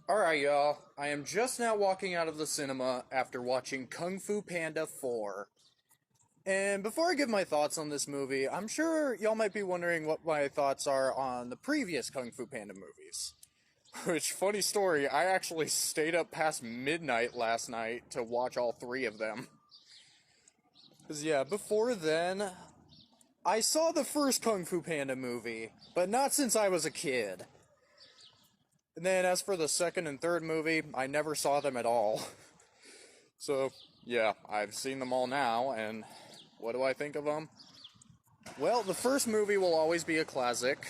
Alright, y'all. I am just now walking out of the cinema after watching Kung Fu Panda 4. And before I give my thoughts on this movie, I'm sure y'all might be wondering what my thoughts are on the previous Kung Fu Panda movies. Which, funny story, I actually stayed up past midnight last night to watch all three of them. Because, yeah, before then, I saw the first Kung Fu Panda movie, but not since I was a kid. And then as for the second and third movie, I never saw them at all. So, yeah, I've seen them all now, and what do I think of them? Well, the first movie will always be a classic,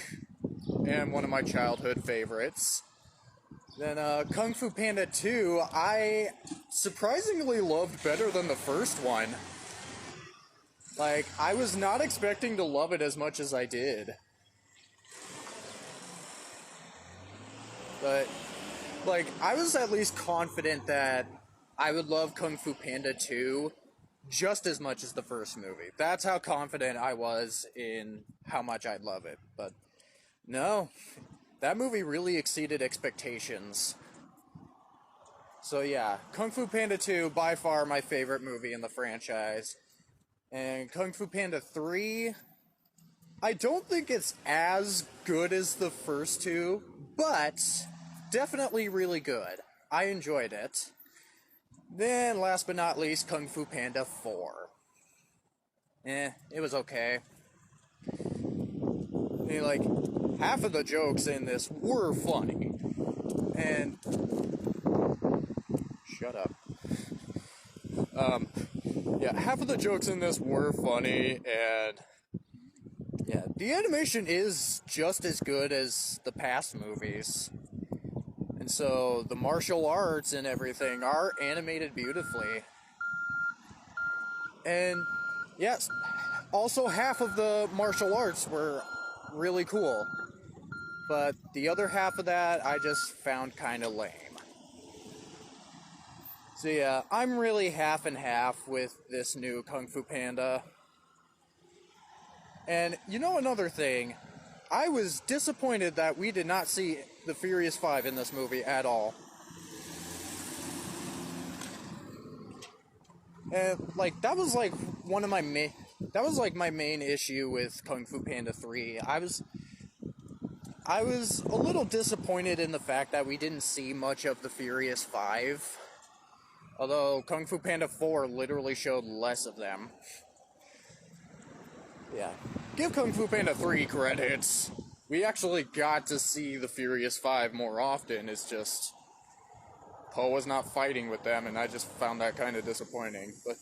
and one of my childhood favorites. Then, Kung Fu Panda 2, I surprisingly loved better than the first one. Like, I was not expecting to love it as much as I did. But, like, I was at least confident that I would love Kung Fu Panda 2 just as much as the first movie. That's how confident I was in how much I'd love it. But, no, that movie really exceeded expectations. So yeah, Kung Fu Panda 2, by far my favorite movie in the franchise. And Kung Fu Panda 3, I don't think it's as good as the first two, but definitely really good. I enjoyed it. Then, last but not least, Kung Fu Panda 4. It was okay. I mean, like, half of the jokes in this were funny. And... Shut up. Yeah, half of the jokes in this were funny, and... Yeah, the animation is just as good as the past movies. And so, the martial arts and everything are animated beautifully. And, yes, also half of the martial arts were really cool. But the other half of that, I just found kind of lame. So yeah, I'm really half and half with this new Kung Fu Panda. And you know another thing, I was disappointed that we did not see the Furious 5 in this movie at all. And like that was like my main issue with Kung Fu Panda 3. I was a little disappointed in the fact that we didn't see much of the Furious 5. Although Kung Fu Panda 4 literally showed less of them. Yeah. Give Kung Fu Panda 3 credits. We actually got to see the Furious 5 more often. It's just... Po was not fighting with them, and I just found that kind of disappointing. But,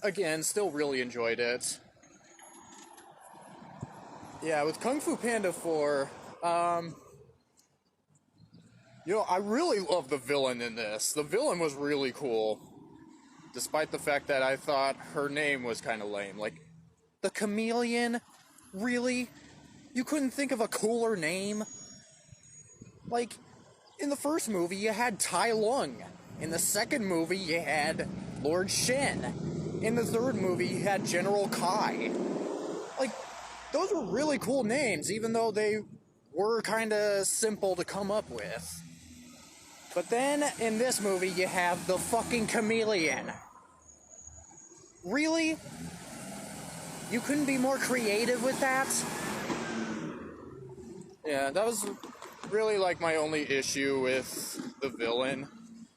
again, still really enjoyed it. Yeah, with Kung Fu Panda 4, you know, I really love the villain in this. The villain was really cool. Despite the fact that I thought her name was kind of lame. Like, the Chameleon? Really? You couldn't think of a cooler name? Like, in the first movie, you had Tai Lung. In the second movie, you had Lord Shen. In the third movie, you had General Kai. Like, those were really cool names, even though they were kind of simple to come up with. But then, in this movie, you have the fucking Chameleon. Really? You couldn't be more creative with that? Yeah, that was really, like, my only issue with the villain.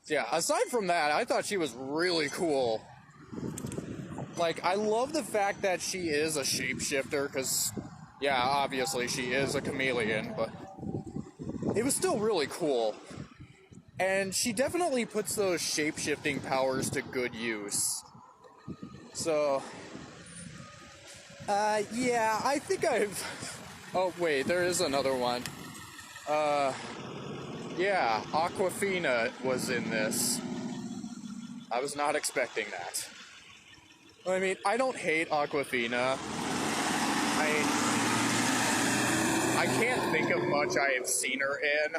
Yeah, aside from that, I thought she was really cool. Like, I love the fact that she is a shapeshifter, because, yeah, obviously she is a chameleon, but it was still really cool. And she definitely puts those shape-shifting powers to good use. So, yeah, I think I've... Oh, wait, there is another one. Yeah, Aquafina was in this. I was not expecting that. I mean, I don't hate Aquafina. I can't think of much I have seen her in.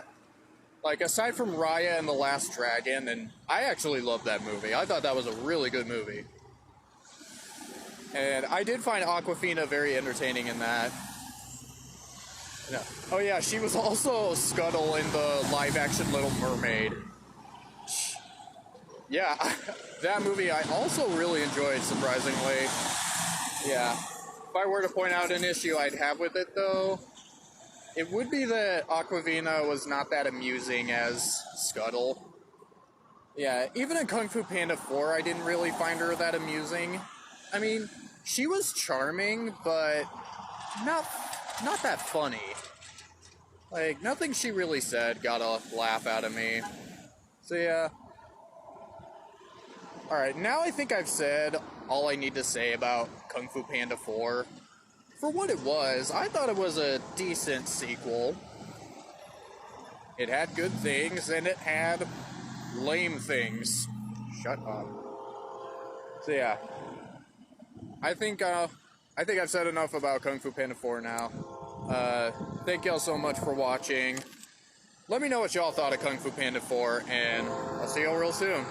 Like, aside from Raya and the Last Dragon, and I actually loved that movie. I thought that was a really good movie. And I did find Aquafina very entertaining in that. No. Oh yeah, she was also Scuttle in the live-action Little Mermaid. Yeah, that movie I also really enjoyed, surprisingly. Yeah. If I were to point out an issue I'd have with it, though, it would be that Awkwafina was not that amusing as Scuttle. Yeah, even in Kung Fu Panda 4, I didn't really find her that amusing. I mean, she was charming, but not that funny. Like, nothing she really said got a laugh out of me. So yeah. Alright, now I think I've said all I need to say about Kung Fu Panda 4. For what it was, I thought it was a decent sequel. It had good things, and it had lame things. Shut up. So yeah. I think I've said enough about Kung Fu Panda 4 now. Thank y'all so much for watching. Let me know what y'all thought of Kung Fu Panda 4, and I'll see y'all real soon.